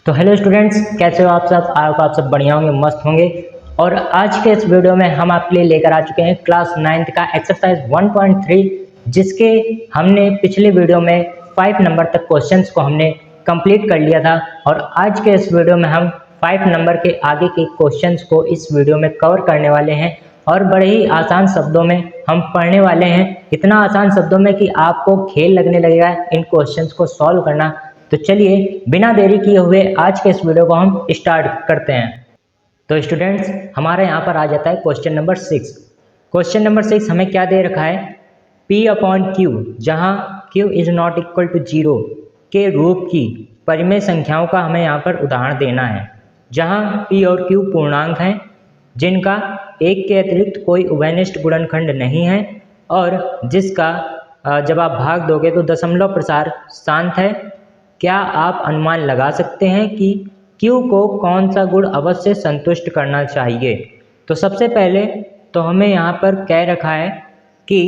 तो hello students, कैसे हो आप सब? आप सब बढ़िया होंगे, मस्त होंगे। और आज के इस वीडियो में हम आपके लिए लेकर आ चुके हैं क्लास 9th का एक्सरसाइज 1.3, जिसके हमने पिछले वीडियो में 5 नंबर तक क्वेश्चंस को हमने कंप्लीट कर लिया था। और आज के इस वीडियो में हम 5 नंबर के आगे के क्वेश्चंस को इस वीडियो में कवर करने वाले हैं और बड़े ही आसान शब्दों में हम पढ़ने वाले हैं। इतना आसान शब्दों में कि आपको खेल लगने लगेगा इन क्वेश्चंस को सॉल्व करना। तो चलिए बिना देरी किए हुए आज के इस वीडियो को हम स्टार्ट करते हैं। तो स्टूडेंट्स, हमारे यहाँ पर आ जाता है क्वेश्चन नंबर 6। क्वेश्चन नंबर 6 हमें क्या दे रखा है? P अपॉन क्यू, जहाँ Q is not equal to 0 के रूप की परिमेय संख्याओं का हमें यहाँ पर उदाहरण देना है, जहाँ P और Q पूर्णांक हैं जिनका एक के अतिरिक्त कोई उभयनिष्ठ गुणनखंड नहीं है और जिसका जब आप भाग दोगे तो दशमलव प्रसार शांत है। क्या आप अनुमान लगा सकते हैं कि Q को कौन सा गुण अवश्य संतुष्ट करना चाहिए? तो सबसे पहले तो हमें यहाँ पर कह रखा है कि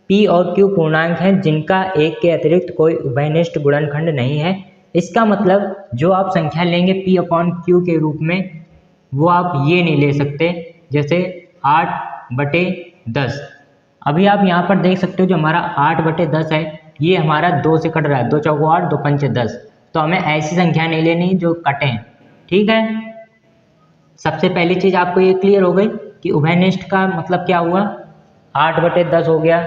P और Q पूर्णांक हैं जिनका एक के अतिरिक्त कोई उभयनिष्ठ गुणनखंड नहीं है। इसका मतलब जो आप संख्या लेंगे P अपॉन Q के रूप में, वो आप ये नहीं ले सकते जैसे 8/10। अभी आप यहाँ पर देख सकते हो जो हमारा 8/10 है ये हमारा 2 से कट रहा है, 2 चौको 8, 2 पंचे 10। तो हमें ऐसी संख्या नहीं लेनी जो कटें, ठीक है। सबसे पहली चीज़ आपको ये क्लियर हो गई कि उभयनिष्ठ का मतलब क्या हुआ, 8/10 हो गया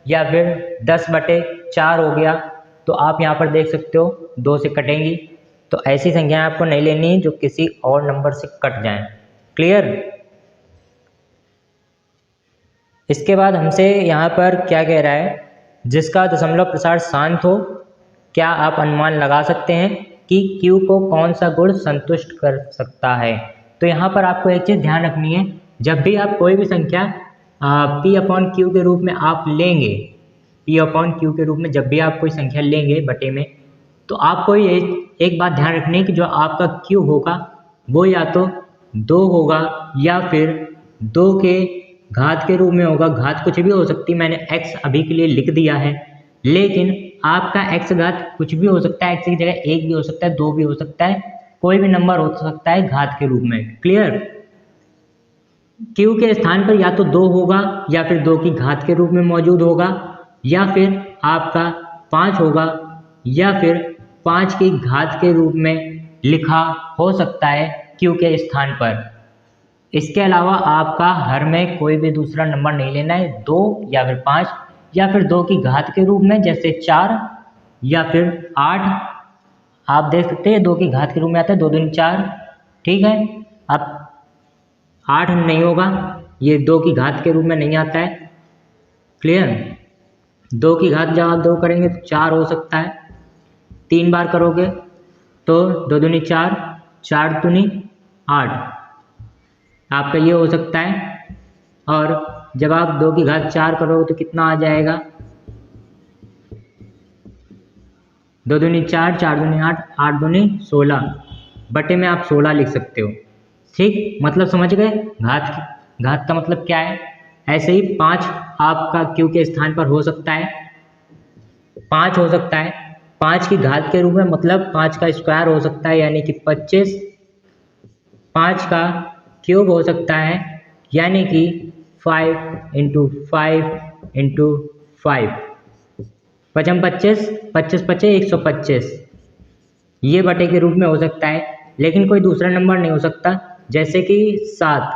या फिर 10/4 हो गया। तो आप यहाँ पर देख सकते हो 2 से कटेंगी, तो ऐसी संख्याएं आपको नहीं लेनी जो किसी और नंबर से कट जाएं। क्लियर? इसके बाद हमसे यहाँ पर क्या कह रहा है? जिसका दशमलव प्रसार शांत हो, क्या आप अनुमान लगा सकते हैं कि Q को कौन सा गुण संतुष्ट कर सकता है? तो यहाँ पर आपको एक चीज़ ध्यान रखनी है, जब भी आप कोई भी संख्या P अपॉन Q के रूप में आप लेंगे, P अपॉन Q के रूप में जब भी आप कोई संख्या लेंगे बटे में, तो आपको एक बात ध्यान रखनी है कि जो आपका Q होगा वो या तो 2 होगा या फिर 2 के घात के रूप में होगा। घात कुछ भी हो सकती है, मैंने x अभी के लिए लिख दिया है, लेकिन आपका x घात कुछ भी हो सकता है। x की जगह 1 भी हो सकता है, 2 भी हो सकता है, कोई भी नंबर हो सकता है घात के रूप में। क्लियर? Q के स्थान पर या तो 2 होगा या फिर 2 की घात के रूप में मौजूद होगा, या फिर आपका 5 होगा या फिर 5 की घात के रूप में लिखा हो सकता है Q के स्थान पर। इसके अलावा आपका हर में कोई भी दूसरा नंबर नहीं लेना है, 2 या फिर 5 या फिर 2 की घात के रूप में जैसे 4 या फिर 8। आप देख सकते हैं 2 की घात के रूप में आता है 2 दूनी 4, ठीक है। अब 8 नहीं होगा, ये 2 की घात के रूप में नहीं आता है। क्लियर? 2 की घात जब आप 2 करेंगे तो 4 हो सकता है, 3 बार करोगे तो 2 दूनी 4, 4 दूनी 8, आपका ये हो सकता है। और जब आप 2 की घात 4 करोगे तो कितना आ जाएगा? 2 दूनी 4, 4 दूनी 8, 8 दूनी 16, बटे में आप 16 लिख सकते हो। ठीक, मतलब समझ गए घात का मतलब क्या है। ऐसे ही 5 आपका Q के स्थान पर हो सकता है, 5 हो सकता है, 5 की घात के रूप में मतलब 5 का स्क्वायर हो सकता है यानी कि 25, 5 का क्यूब हो सकता है यानी कि 5 इंटू 5 इंटू 5, 5 25, 25 पचे 125, ये बटे के रूप में हो सकता है। लेकिन कोई दूसरा नंबर नहीं हो सकता, जैसे कि 7।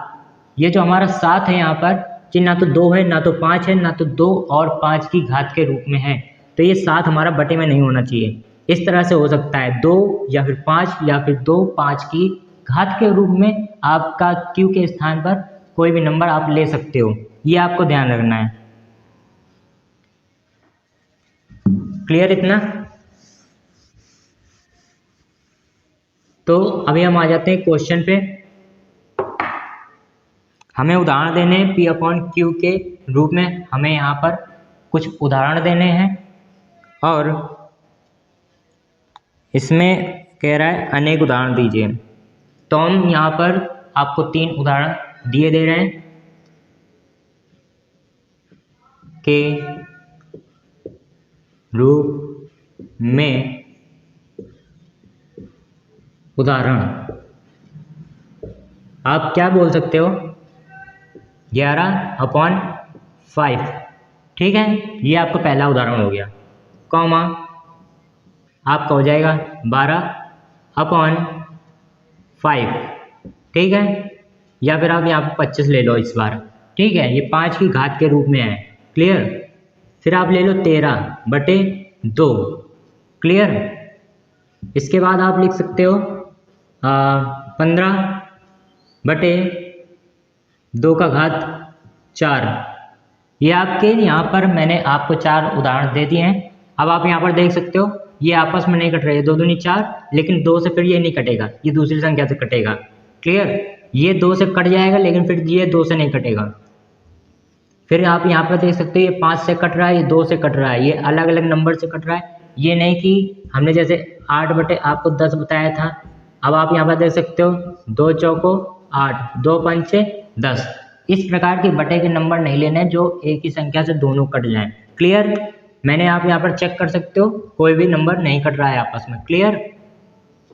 ये जो हमारा 7 है यहाँ पर, कि ना तो 2 है ना तो 5 है, ना तो 2 और 5 की घात के रूप में है, तो ये 7 हमारा बटे में नहीं होना चाहिए। इस तरह से हो सकता है 2 या फिर 5 या फिर 2 5 की घात के रूप में आपका Q के स्थान पर कोई भी नंबर आप ले सकते हो, ये आपको ध्यान रखना है। क्लियर इतना? तो अभी हम आ जाते हैं क्वेश्चन पे। हमें उदाहरण देने हैं P अपॉन Q के रूप में, हमें यहाँ पर कुछ उदाहरण देने हैं और इसमें कह रहा है अनेक उदाहरण दीजिए। तो हम यहाँ पर आपको 3 उदाहरण दिए दे रहे हैं के रूप में उदाहरण आप क्या बोल सकते हो, 11/5, ठीक है, ये आपका पहला उदाहरण हो गया। कॉमा आपका हो जाएगा 12/5, ठीक है, या फिर आप यहाँ पर 25 ले लो इस बार, ठीक है, ये 5 की घात के रूप में है, क्लियर। फिर आप ले लो 13/2, क्लियर। इसके बाद आप लिख सकते हो 15/2 ये आपके यहाँ पर मैंने आपको 4 उदाहरण दे दिए हैं। अब आप यहाँ पर देख सकते हो ये आपस में नहीं कट रहे, 2 दूनी 4, लेकिन 2 से फिर ये नहीं कटेगा, ये दूसरी संख्या से कटेगा, क्लियर। ये 2 से कट जाएगा लेकिन फिर ये 2 से नहीं कटेगा। फिर आप यहाँ पर देख सकते हो ये 5 से कट रहा है, ये 2 से कट रहा है, ये अलग अलग नंबर से कट रहा है, ये नहीं कि हमने जैसे 8/आपको 10 बताया था। अब आप यहाँ पर देख सकते हो 2 चौको 8, 2 पंचे 10। इस प्रकार के बटे के नंबर नहीं लेने जो एक ही संख्या से दोनों कट जाएं, क्लियर। मैंने आप यहाँ पर चेक कर सकते हो कोई भी नंबर नहीं कट रहा है आपस में, क्लियर।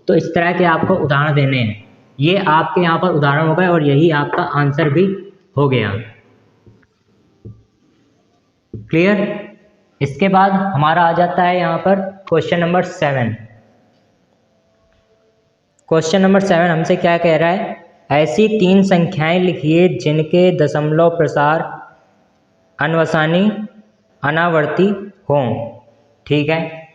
तो इस तरह के आपको उदाहरण देने हैं, ये आपके यहाँ पर उदाहरण हो गए और यही आपका आंसर भी हो गया, क्लियर। इसके बाद हमारा आ जाता है यहाँ पर क्वेश्चन नंबर 7। क्वेश्चन नंबर 7 हमसे क्या कह रहा है, ऐसी 3 संख्याएं लिखिए जिनके दशमलव प्रसार अनवसानी अनावर्ती हों, ठीक है।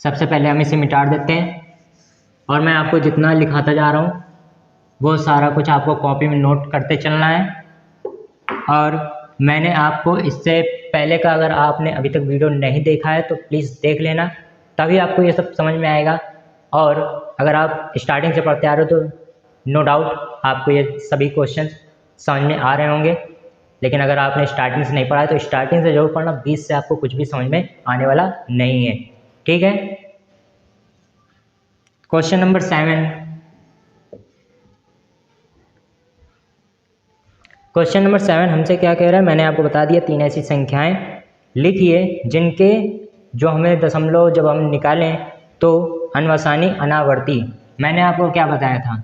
सबसे पहले हम इसे मिटा देते हैं और मैं आपको जितना लिखाता जा रहा हूँ वो सारा कुछ आपको कॉपी में नोट करते चलना है। और मैंने आपको इससे पहले का अगर आपने अभी तक वीडियो नहीं देखा है तो प्लीज़ देख लेना, तभी आपको ये सब समझ में आएगा। और अगर आप स्टार्टिंग से पढ़ते आ रहे हो तो नो डाउट आपको ये सभी क्वेश्चन समझ में आ रहे होंगे, लेकिन अगर आपने स्टार्टिंग से नहीं पढ़ा है तो स्टार्टिंग से जरूर पढ़ना, बीच से आपको कुछ भी समझ में आने वाला नहीं है, ठीक है। क्वेश्चन नंबर 7, क्वेश्चन नंबर 7 हमसे क्या कह रहा है, मैंने आपको बता दिया 3 ऐसी संख्याएं लिखिए जिनके जो हमें दशमलव जब हम निकालें तो अनवसानी अनावर्ती। मैंने आपको क्या बताया था,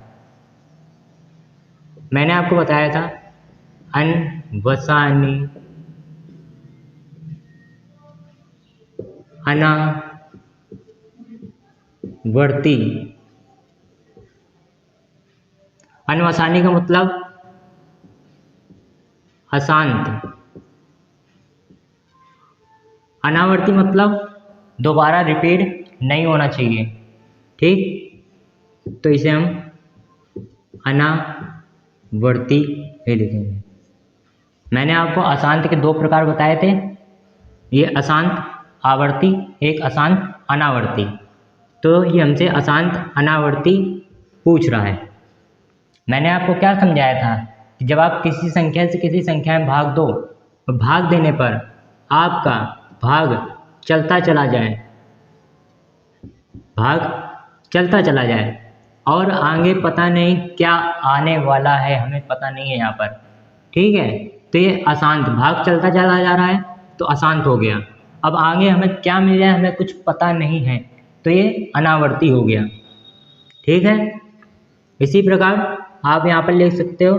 मैंने आपको बताया था अनवसानी अनावर्ती। अनवसानी का मतलब अशांत, अनावर्ती मतलब दोबारा रिपीट नहीं होना चाहिए, ठीक। तो इसे हम अनावर्ती ही लिखेंगे। मैंने आपको अशांत के 2 प्रकार बताए थे, ये अशांत आवर्ती, एक अशांत अनावर्ती। तो ये हमसे अशांत अनावर्ती पूछ रहा है। मैंने आपको क्या समझाया था कि जब आप किसी संख्या से किसी संख्या में भाग दो तो भाग देने पर आपका भाग चलता चला जाए, भाग चलता चला जाए और आगे पता नहीं क्या आने वाला है, हमें पता नहीं है यहाँ पर, ठीक है। तो ये अशांत, भाग चलता चला जा रहा है तो अशांत हो गया। अब आगे हमें क्या मिल जाए हमें कुछ पता नहीं है, तो ये अनावर्ती हो गया, ठीक है। इसी प्रकार आप यहाँ पर लिख सकते हो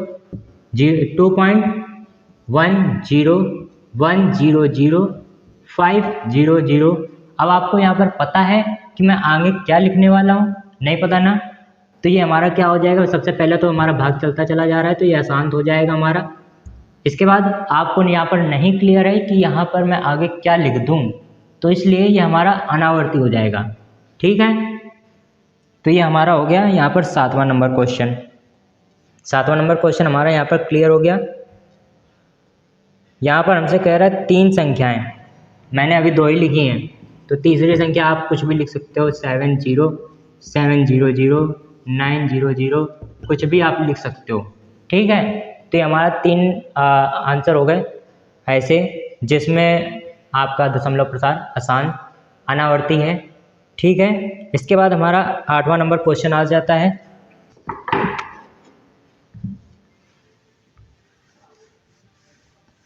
2.10100,500। अब आपको यहाँ पर पता है कि मैं आगे क्या लिखने वाला हूँ, नहीं पता ना, तो ये हमारा क्या हो जाएगा, सबसे पहले तो हमारा भाग चलता चला जा रहा है तो ये अशांत हो जाएगा हमारा। इसके बाद आपको यहाँ पर नहीं क्लियर है कि यहाँ पर मैं आगे क्या लिख दूँ, तो इसलिए ये हमारा अनावर्ती हो जाएगा, ठीक है। तो ये हमारा हो गया यहाँ पर 7वां नंबर क्वेश्चन। 7वां नंबर क्वेश्चन हमारा यहाँ पर क्लियर हो गया। यहाँ पर हमसे कह रहा है 3 संख्याएं, मैंने अभी 2 ही लिखी हैं, तो तीसरी संख्या आप कुछ भी लिख सकते हो, 70, 700, 900, कुछ भी आप लिख सकते हो, ठीक है। तो ये हमारा 3 आंसर हो गए ऐसे जिसमें आपका दशमलव प्रसार आसान अनावर्ती है, ठीक है। इसके बाद हमारा 8वां नंबर क्वेश्चन आ जाता है।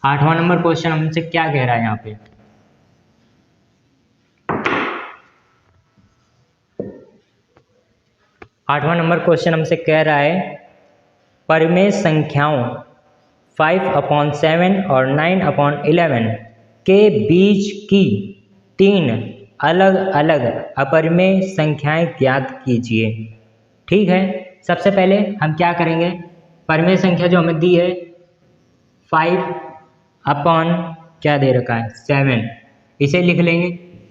8वां नंबर क्वेश्चन हमसे क्या कह रहा है यहाँ पे, 8वां नंबर क्वेश्चन हमसे कह रहा है परिमेय संख्याओं 5/7 और 9/11 के बीच की 3 अलग अलग अपरिमेय संख्याएं ज्ञात कीजिए। ठीक है, सबसे पहले हम क्या करेंगे, परिमेय संख्या जो हमें दी है 5 क्या दे रखा है 7, इसे लिख लेंगे।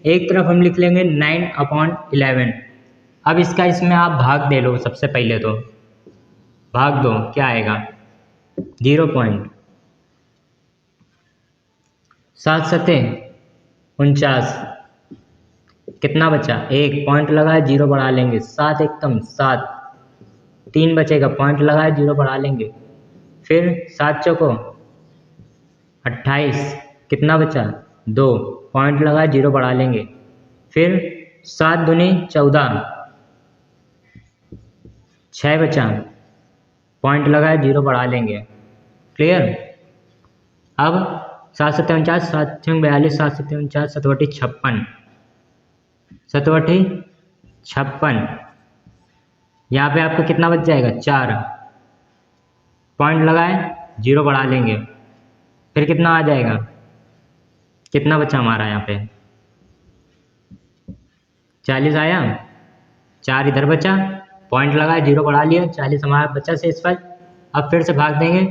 एक तरफ हम लिख लेंगे 9/11। अब इसका इसमें आप भाग दे लो, सबसे पहले तो भाग दो, क्या आएगा 0. 7 सते 49, कितना बचा 1 पॉइंट लगाए 0 बढ़ा लेंगे, 7 एकम 7, 3 बचेगा पॉइंट लगाए 0 बढ़ा लेंगे, फिर 7 चौको 28, कितना बचा 2 पॉइंट लगाए 0 बढ़ा लेंगे, फिर 7 दूनी 14, 6 बचा पॉइंट लगाए 0 बढ़ा लेंगे। क्लियर। अब 7 सत्ते 49, 7 छंग 42, 7 सत्ते 49, 7 56, 7 56, यहाँ पे आपको कितना बच जाएगा 4 पॉइंट लगाए 0 बढ़ा लेंगे, फिर कितना आ जाएगा, कितना बचा हमारा यहाँ पे 40 आया, 4 इधर बचा पॉइंट लगाए 0 बढ़ा लिया, 40 हमारा बचा शेष पर। अब फिर से भाग देंगे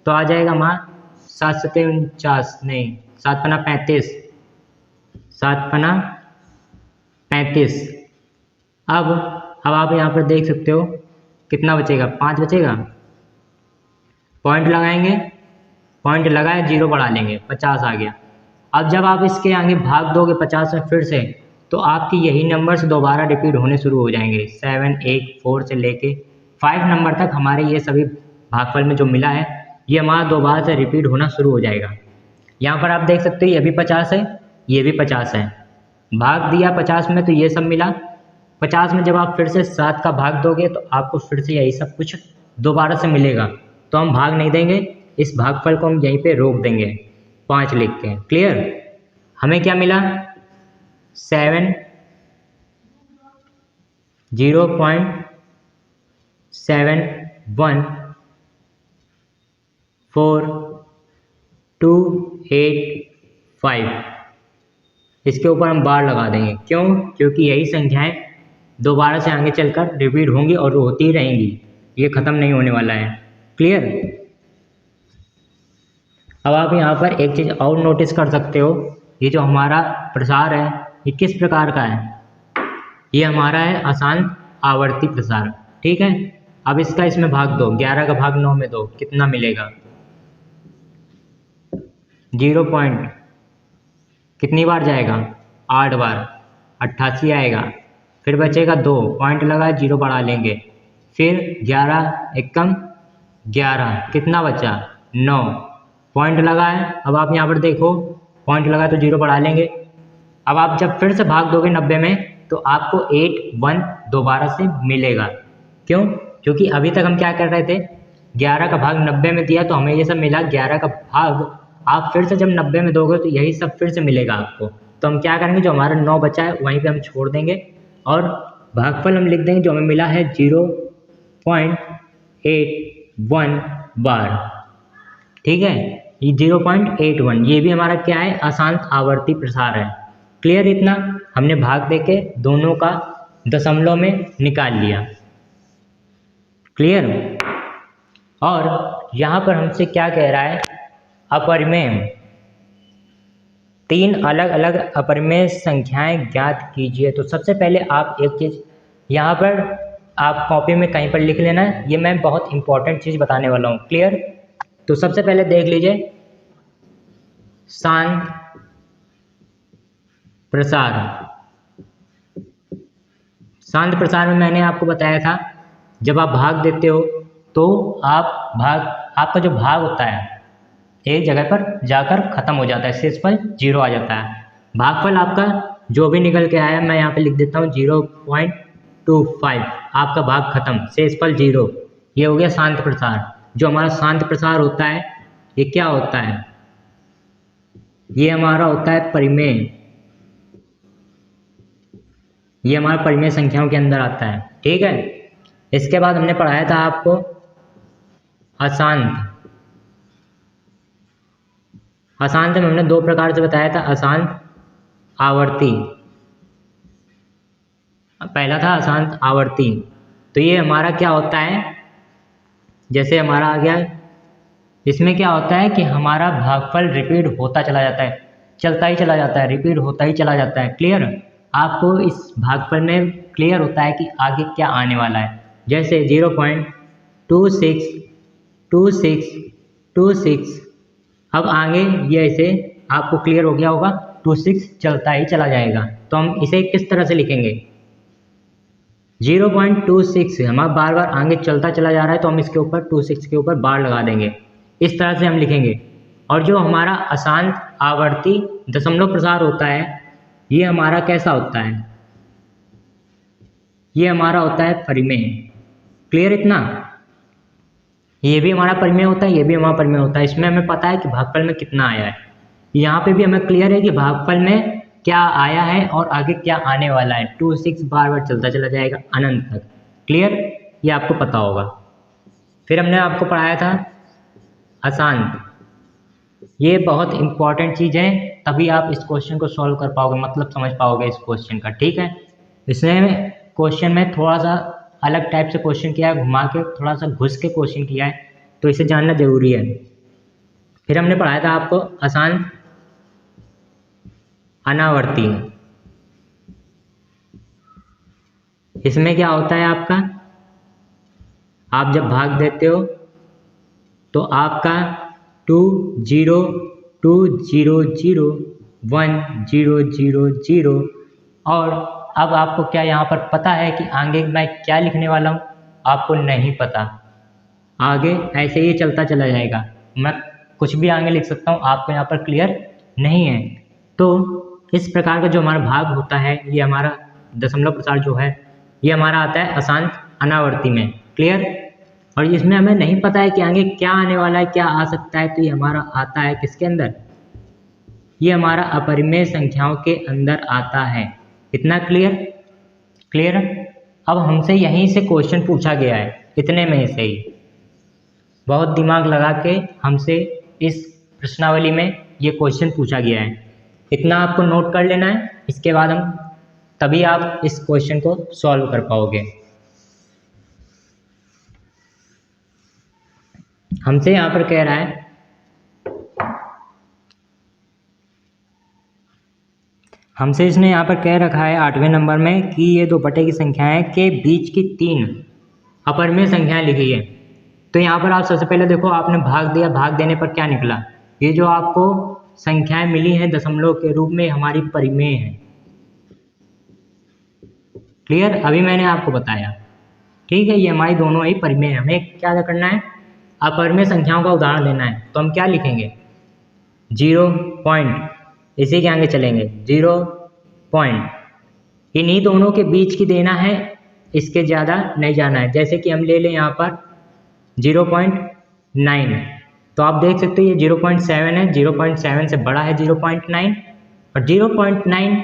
तो आ जाएगा हमारा 7 सत्ते 49, नहीं 7 पना 35, 7 पना 35। अब आप यहाँ पर देख सकते हो कितना बचेगा 5 बचेगा, पॉइंट लगाएंगे, पॉइंट लगाए 0 बढ़ा लेंगे, 50 आ गया। अब जब आप इसके आगे भाग दोगे 50 में फिर से, तो आपकी यही नंबर्स दोबारा रिपीट होने शुरू हो जाएंगे। 7, 8, 4 से लेके 5 नंबर तक हमारे ये सभी भागफल में जो मिला है ये हमारा दोबारा से रिपीट होना शुरू हो जाएगा। यहाँ पर आप देख सकते हो ये भी 50 है, ये भी 50 है, भाग दिया 50 में तो ये सब मिला। 50 में जब आप फिर से 7 का भाग दोगे तो आपको फिर से यही सब कुछ दोबारा से मिलेगा, तो हम भाग नहीं देंगे, इस भागफल को हम यहीं पे रोक देंगे, 5 लिख के। क्लियर। हमें क्या मिला 7 0.71425, इसके ऊपर हम बार लगा देंगे। क्यों? क्योंकि यही संख्याएं दोबारा से आगे चलकर रिपीट होंगी और होती रहेंगी, ये ख़त्म नहीं होने वाला है। क्लियर। अब आप यहाँ पर एक चीज़ और नोटिस कर सकते हो, ये जो हमारा प्रसार है ये किस प्रकार का है, ये हमारा है आसान आवर्ती प्रसार। ठीक है। अब इसका इसमें भाग दो, 11 का भाग 9 में दो, कितना मिलेगा 0 पॉइंट कितनी बार जाएगा 8 बार, 88 आएगा, फिर बचेगा 2 पॉइंट लगा 0 बढ़ा लेंगे, फिर 11 एकम 11, कितना बचा 9 पॉइंट लगा है। अब आप यहाँ पर देखो पॉइंट लगा तो 0 बढ़ा लेंगे। अब आप जब फिर से भाग दोगे 90 में तो आपको 8 1 दोबारा से मिलेगा। क्यों? क्योंकि अभी तक हम क्या कर रहे थे, 11 का भाग 90 में दिया तो हमें ये सब मिला, 11 का भाग आप फिर से जब 90 में दोगे तो यही सब फिर से मिलेगा आपको। तो हम क्या करेंगे, जो हमारा 9 बचा है वहीं पे हम छोड़ देंगे और भागफल हम लिख देंगे जो हमें मिला है 0.81 बार। ठीक है, ये 0.81 ये भी हमारा क्या है, आसान आवर्ती प्रसार है। क्लियर। इतना हमने भाग देके दोनों का दशमलव में निकाल लिया। क्लियर। और यहाँ पर हमसे क्या कह रहा है, अपरिमेय 3 अलग अलग अपरिमेय संख्याएं ज्ञात कीजिए। तो सबसे पहले आप एक चीज़ यहाँ पर आप कॉपी में कहीं पर लिख लेना है, ये मैं बहुत इंपॉर्टेंट चीज़ बताने वाला हूँ। क्लियर। तो सबसे पहले देख लीजिए शांत प्रसार। शांत प्रसार में मैंने आपको बताया था जब आप भाग देते हो तो आपका जो भाग होता है एक जगह पर जाकर खत्म हो जाता है, शेषफल 0 आ जाता है। भागफल आपका जो भी निकल के आया मैं यहाँ पे लिख देता हूँ 0.25, आपका भाग खत्म, शेषफल 0। ये हो गया शांत प्रसार। जो हमारा शांत प्रसार होता है ये क्या होता है, ये हमारा होता है परिमेय, ये हमारा परिमेय संख्याओं के अंदर आता है। ठीक है। इसके बाद हमने पढ़ाया था आपको अशांत। अशांत में हमने दो प्रकार से बताया था, अशांत आवर्ती। पहला था अशांत आवर्ती। तो ये हमारा क्या होता है, जैसे हमारा आ गया, इसमें क्या होता है कि हमारा भागफल रिपीट होता चला जाता है, चलता ही चला जाता है, रिपीट होता ही चला जाता है। क्लियर? आपको इस भागफल में क्लियर होता है कि आगे क्या आने वाला है। जैसे 0.262626, अब आगे ये ऐसे आपको क्लियर हो गया होगा, 26 चलता ही चला जाएगा। तो हम इसे किस तरह से लिखेंगे, 0.26 हमारा बार बार आगे चलता चला जा रहा है, तो हम इसके ऊपर 26 के ऊपर बार लगा देंगे, इस तरह से हम लिखेंगे। और जो हमारा अशांत आवर्ती दशमलव प्रसार होता है, ये हमारा कैसा होता है, ये हमारा होता है परिमेय। क्लियर इतना? ये भी हमारा परिमेय होता है, ये भी हमारा परिमेय होता है। इसमें हमें पता है कि भागफल में कितना आया है, यहाँ पे भी हमें क्लियर है कि भागफल में क्या आया है और आगे क्या आने वाला है। 26 बार बार चलता चला जाएगा अनंत तक। क्लियर? ये आपको पता होगा। फिर हमने आपको पढ़ाया था अशांत। ये बहुत इंपॉर्टेंट चीज़ है, तभी आप इस क्वेश्चन को सॉल्व कर पाओगे, मतलब समझ पाओगे इस क्वेश्चन का। ठीक है? इसमें क्वेश्चन में थोड़ा सा अलग टाइप से क्वेश्चन किया है, घुमा के थोड़ा सा घुस के क्वेश्चन किया है, तो इसे जानना जरूरी है। फिर हमने पढ़ाया था आपको अशांत अनावर्ती। इसमें क्या होता है आपका, आप जब भाग देते हो तो आपका 2 0 2 0 0 1 0 0 0, और अब आपको क्या यहाँ पर पता है कि आगे मैं क्या लिखने वाला हूँ? आपको नहीं पता, आगे ऐसे ही चलता चला जाएगा, मैं कुछ भी आगे लिख सकता हूँ, आपको यहाँ पर क्लियर नहीं है। तो इस प्रकार का जो हमारा भाग होता है, ये हमारा दशमलव प्रसार जो है, ये हमारा आता है अशांत अनावर्ती में। क्लियर? और इसमें हमें नहीं पता है कि आगे क्या आने वाला है, क्या आ सकता है, तो ये हमारा आता है किसके अंदर, ये हमारा अपरिमेय संख्याओं के अंदर आता है। इतना क्लियर? क्लियर? अब हमसे यहीं से क्वेश्चन पूछा गया है, इतने में से ही बहुत दिमाग लगा के हमसे इस प्रश्नावली में ये क्वेश्चन पूछा गया है। इतना आपको नोट कर लेना है, इसके बाद हम तभी आप इस क्वेश्चन को सॉल्व कर पाओगे। हमसे यहाँ पर कह रहा है, हमसे इसने यहाँ पर कह रखा है 8वें नंबर में कि ये दो बटे की संख्याएं के बीच की 3 अपरिमेय संख्याएं लिखी है। तो यहाँ पर आप सबसे पहले देखो, आपने भाग दिया, भाग देने पर क्या निकला, ये जो आपको संख्याएं मिली हैं दशमलव के रूप में, हमारी परिमेय है। क्लियर? अभी मैंने आपको बताया। ठीक है? ये हमारी दोनों ही परिमेय है। हमें क्या करना है, अपरिमेय संख्याओं का उदाहरण देना है। तो हम क्या लिखेंगे, 0 पॉइंट, इसी के आगे चलेंगे, 0 पॉइंट, इन्हीं दोनों के बीच की देना है, इसके ज़्यादा नहीं जाना है। जैसे कि हम ले लें यहाँ पर 0.9, तो आप देख सकते हो ये 0.7 है, 0.7 से बड़ा है 0.9, और 0.9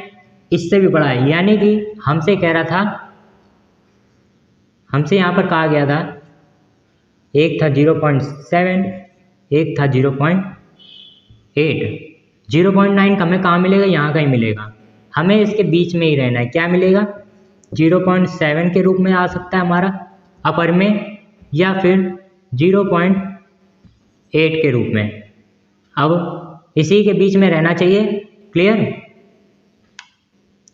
इससे भी बड़ा है। यानी कि हमसे कह रहा था, हमसे यहाँ पर कहा गया था, एक था 0.7, एक था 0.8। 0.9 हमें कहाँ मिलेगा, यहाँ का ही मिलेगा, हमें इसके बीच में ही रहना है। क्या मिलेगा, 0.7 के रूप में आ सकता है हमारा अपरिमेय, या फिर 0.8 के रूप में। अब इसी के बीच में रहना चाहिए। क्लियर?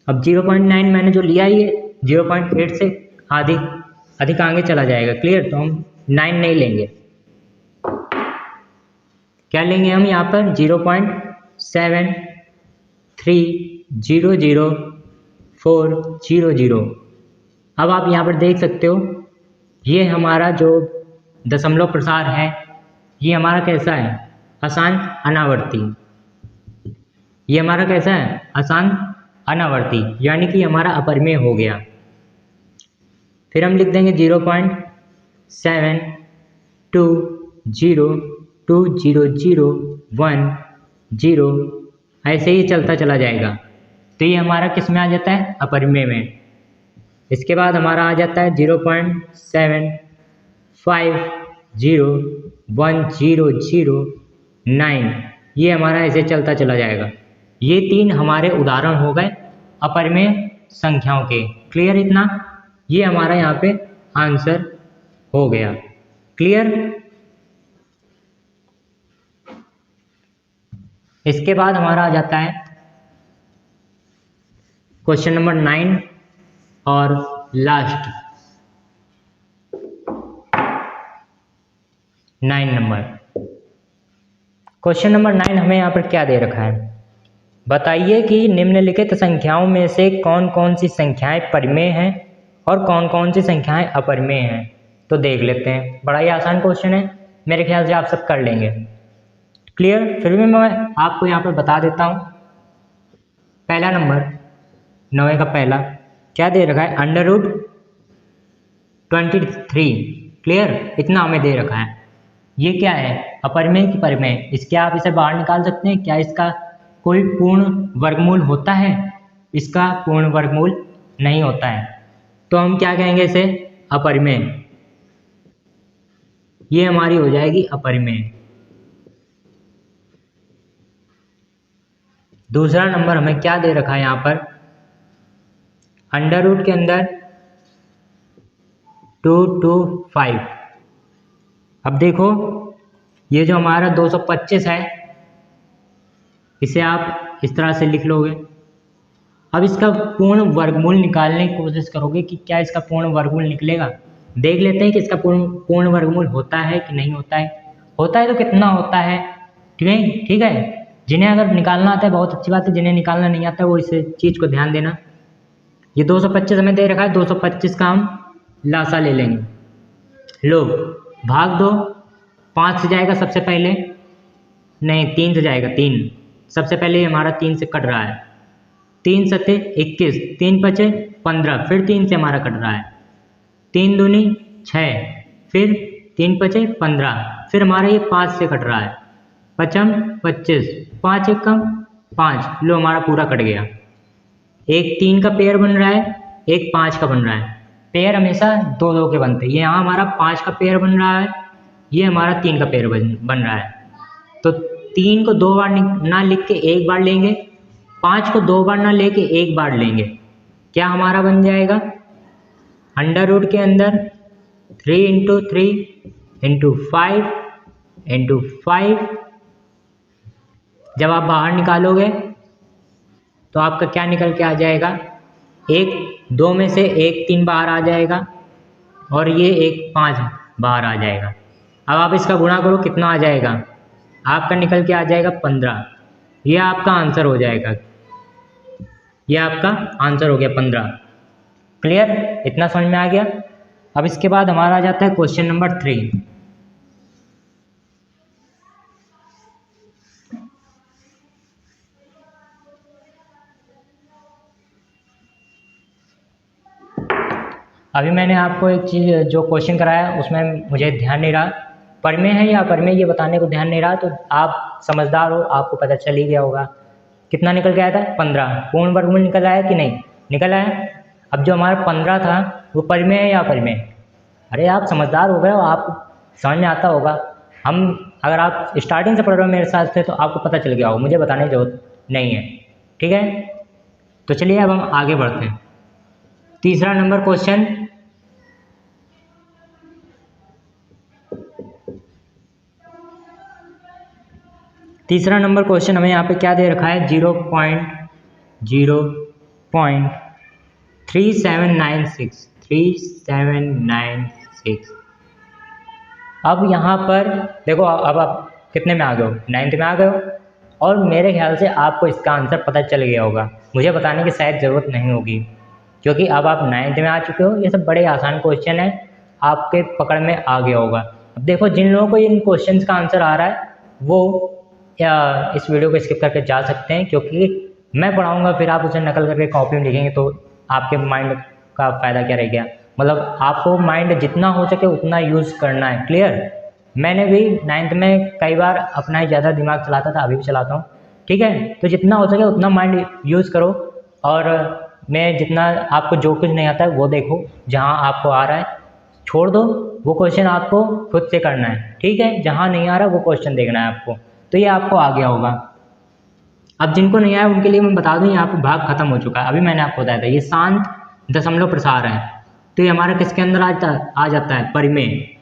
अब 0.9 मैंने जो लिया, ये 0.8 से अधिक आगे चला जाएगा। क्लियर? तो हम 9 नहीं लेंगे, क्या लेंगे हम यहाँ पर, 0.7300400। अब आप यहाँ पर देख सकते हो, ये हमारा जो दशमलव प्रसार है, ये हमारा कैसा है, अशांत अनावर्ती। ये हमारा कैसा है, अशांत अनावर्ती, यानी कि हमारा अपरिमेय हो गया। फिर हम लिख देंगे 0.7202010, ऐसे ही चलता चला जाएगा। तो ये हमारा किस में आ जाता है, अपरिमेय में। इसके बाद हमारा आ जाता है 0.7501009। ये हमारा ऐसे चलता चला जाएगा। ये 3 हमारे उदाहरण हो गए अपरिमेय संख्याओं के। क्लियर इतना? ये हमारा यहाँ पे आंसर हो गया। क्लियर? इसके बाद हमारा आ जाता है क्वेश्चन नंबर 9 और लास्ट 9 नंबर। क्वेश्चन नंबर 9 हमें यहाँ पर क्या दे रखा है? बताइए कि निम्नलिखित संख्याओं में से कौन कौन सी संख्याएं परिमेय हैं और कौन कौन सी संख्याएं अपरिमेय हैं। तो देख लेते हैं। बड़ा ही आसान क्वेश्चन है, मेरे ख्याल से आप सब कर लेंगे। क्लियर? फिर भी मैं आपको यहाँ पर बता देता हूँ। पहला नंबर 9 का पहला क्या दे रखा है? √23। क्लियर? इतना हमें दे रखा है। ये क्या है? अपरिमेय की परिमेय। इसके आप इसे बाहर निकाल सकते हैं। क्या इसका कोई पूर्ण वर्गमूल होता है? इसका पूर्ण वर्गमूल नहीं होता है। तो हम क्या कहेंगे इसे? अपरिमेय। ये हमारी हो जाएगी अपरिमेय। दूसरा नंबर हमें क्या दे रखा है यहाँ पर? अंडर रूट के अंदर 225। अब देखो, ये जो हमारा 225 है, इसे आप इस तरह से लिख लोगे। अब इसका पूर्ण वर्गमूल निकालने की कोशिश करोगे कि क्या इसका पूर्ण वर्गमूल निकलेगा। देख लेते हैं कि इसका पूर्ण वर्गमूल होता है कि नहीं होता है। होता है तो कितना होता है? ठीक है। जिन्हें अगर निकालना आता है बहुत अच्छी बात है, जिन्हें निकालना नहीं आता है वो इस चीज़ को ध्यान देना। ये 225 हमें दे रखा है। 225 का हम लासा ले लेंगे। लो, भाग दो। 5 से जाएगा सबसे पहले, नहीं 3 से जाएगा। 3 सबसे पहले हमारा 3 से कट रहा है। 3 सत्ते 21, 3 पचे 15, फिर 3 से हमारा कट रहा है। 3 दूनी 6, फिर 3 पचे 15, फिर हमारा ये 5 से कट रहा है। 5 25, 5 एकम 5। लो, हमारा पूरा कट गया। एक 3 का पेयर बन रहा है, एक 5 का बन रहा है। पेयर हमेशा 2-2 के बनते हैं। ये यहाँ हमारा 5 का पेयर बन रहा है, ये हमारा 3 का पेयर बन रहा है। तो 3 को 2 बार ना लिख के 1 बार लेंगे, 5 को 2 बार ना लेके 1 बार लेंगे। क्या हमारा बन जाएगा? अंडर रूट के अंदर 3 × 3 × 5 × 5। जब आप बाहर निकालोगे तो आपका क्या निकल के आ जाएगा? 2 में से 1 3 बाहर आ जाएगा और ये 1 5 बाहर आ जाएगा। अब आप इसका गुणा करो, कितना आ जाएगा? आपका निकल के आ जाएगा 15। ये आपका आंसर हो जाएगा। ये आपका आंसर हो गया 15। क्लियर? इतना समझ में आ गया? अब इसके बाद हमारा आ जाता है क्वेश्चन नंबर 3। अभी मैंने आपको एक चीज़ जो क्वेश्चन कराया उसमें मुझे ध्यान नहीं रहा, परिमेय है या अपरिमेय ये बताने को ध्यान नहीं रहा। तो आप समझदार हो, आपको पता चल ही गया होगा। कितना निकल के आया था? 15। पूर्ण वर्गमूल निकल आया कि नहीं? निकल आया। अब जो हमारा 15 था वो परिमेय है या अपरिमेय? अरे आप समझदार हो गए हो, आप समझ में आता होगा। अगर आप स्टार्टिंग से पढ़ रहे हो मेरे साथ से तो आपको पता चल गया होगा, मुझे बताने की जरूरत नहीं है। ठीक है, तो चलिए अब हम आगे बढ़ते हैं। तीसरा नंबर क्वेश्चन, हमें यहाँ पे क्या दे रखा है? 0.3796। अब यहाँ पर देखो, अब आप कितने में आ गए हो? 9th में आ गए हो। और मेरे ख्याल से आपको इसका आंसर पता चल गया होगा, मुझे बताने की शायद ज़रूरत नहीं होगी, क्योंकि अब आप 9th में आ चुके हो। ये सब बड़े आसान क्वेश्चन है, आपके पकड़ में आ गया होगा। अब देखो, जिन लोगों को इन क्वेश्चंस का आंसर आ रहा है वो इस वीडियो को स्किप करके जा सकते हैं, क्योंकि मैं पढ़ाऊँगा फिर आप उसे नकल करके कॉपी में लिखेंगे तो आपके माइंड का फ़ायदा क्या रह गया। मतलब आपको माइंड जितना हो सके उतना यूज़ करना है। क्लियर? मैंने भी 9th में कई बार अपना ही ज़्यादा दिमाग चलाता था, अभी भी चलाता हूँ। ठीक है, तो जितना हो सके उतना माइंड यूज़ करो और में जितना आपको जो कुछ नहीं आता है वो देखो, जहाँ आपको आ रहा है छोड़ दो, वो क्वेश्चन आपको खुद से करना है, ठीक है। जहाँ नहीं आ रहा वो क्वेश्चन देखना है आपको, तो ये आपको आ गया होगा। अब जिनको नहीं आया उनके लिए मैं बता दूं, यहाँ पे भाग खत्म हो चुका है। अभी मैंने आपको बताया था ये शांत दशमलव प्रसार है, तो ये हमारा किसके अंदर आ जाता है, परिमेय।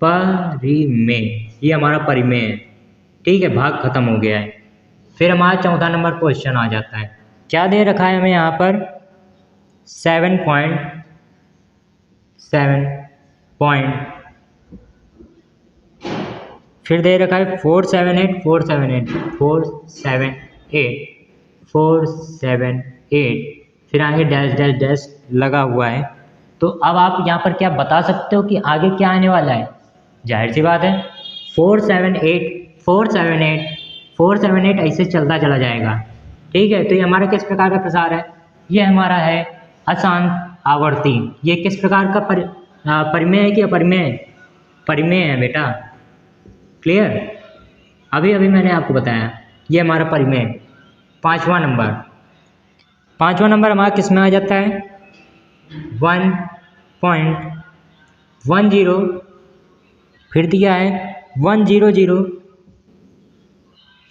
परिमेय, ये हमारा परिमेय है, ठीक है। भाग खत्म हो गया है। फिर हमारा चौथा नंबर क्वेश्चन आ जाता है। क्या दे रखा है हमें यहाँ पर 7.7 फिर दे रखा है 478 फिर आगे डैश डैश डैश लगा हुआ है। तो अब आप यहाँ पर क्या बता सकते हो कि आगे क्या आने वाला है? जाहिर सी बात है 478 ऐसे चलता चला जाएगा, ठीक है। तो ये हमारा किस प्रकार का प्रसार है? ये हमारा है अशांत आवर्ती। ये किस प्रकार का परिमेय है कि अपरिमेय? परिमेय है बेटा, क्लियर। अभी मैंने आपको बताया ये हमारा परिमेय। पांचवा नंबर हमारा किस में आ जाता है? 1.10, फिर दिया है 100,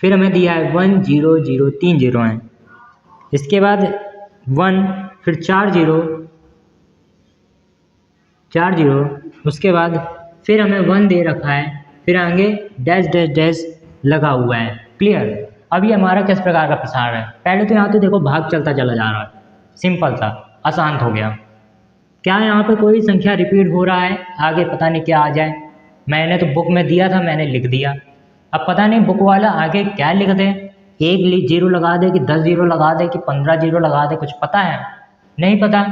फिर हमें दिया है 100, 3 जीरो हैं, इसके बाद 1, फिर 4 जीरो, उसके बाद फिर हमें 1 दे रखा है, फिर आगे डैश डैश डैश लगा हुआ है, क्लियर। अब ये हमारा किस प्रकार का प्रसार है? पहले तो यहाँ तो देखो भाग चलता चला जा रहा है, सिंपल सा, अशांत हो गया। क्या यहाँ पे कोई संख्या रिपीट हो रहा है? आगे पता नहीं क्या आ जाए। मैंने तो बुक में दिया था, मैंने लिख दिया। अब पता नहीं बुक वाला आगे क्या लिख दे, 1 जीरो लगा दे कि 10 जीरो लगा दे कि 15 जीरो लगा दे, कुछ पता है? नहीं पता।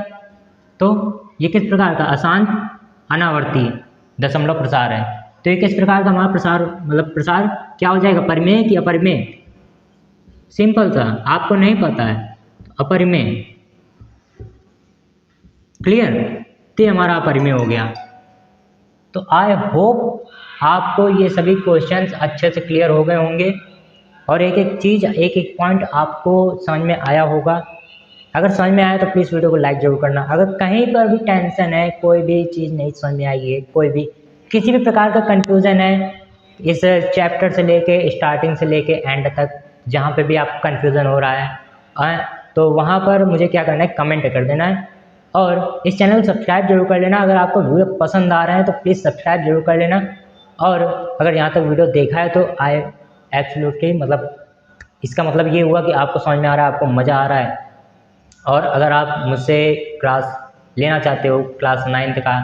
तो ये किस प्रकार का? अशांत अनावर्ती दशमलव प्रसार है। तो ये किस प्रकार का हमारा प्रसार, मतलब प्रसार क्या हो जाएगा, परिमेय कि अपरिमेय? सिंपल सा, आपको नहीं पता है, अपरिमेय, क्लियर। तो हमारा अपरिमेय हो गया। तो आई होप आपको ये सभी क्वेश्चंस अच्छे से क्लियर हो गए होंगे और एक एक चीज़, एक एक पॉइंट आपको समझ में आया होगा। अगर समझ में आया तो प्लीज़ वीडियो को लाइक जरूर करना। अगर कहीं पर भी टेंशन है, कोई भी चीज़ नहीं समझ में आई है, कोई भी किसी भी प्रकार का कंफ्यूजन है इस चैप्टर से लेके, स्टार्टिंग से लेके एंड तक, जहाँ पे भी आपको कंफ्यूजन हो रहा है, तो वहाँ पर मुझे क्या करना है, कमेंट कर देना है। और इस चैनल को सब्सक्राइब जरूर कर लेना। अगर आपको वीडियो पसंद आ रहा है तो प्लीज़ सब्सक्राइब जरूर कर लेना। और अगर यहाँ तक वीडियो देखा है तो आई एब्सोल्युटली, मतलब इसका मतलब ये हुआ कि आपको समझ में आ रहा है, आपको मज़ा आ रहा है। और अगर आप मुझसे क्लास लेना चाहते हो क्लास 9th का,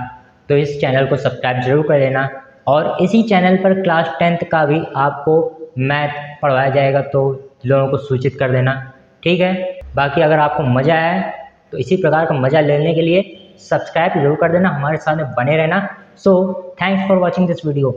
तो इस चैनल को सब्सक्राइब जरूर कर लेना। और इसी चैनल पर क्लास 10th का भी आपको मैथ पढ़वाया जाएगा, तो लोगों को सूचित कर देना, ठीक है। बाकी अगर आपको मज़ा आया तो इसी प्रकार का मज़ा लेने के लिए सब्सक्राइब जरूर कर देना, हमारे साथ में बने रहना। So thanks for watching this video.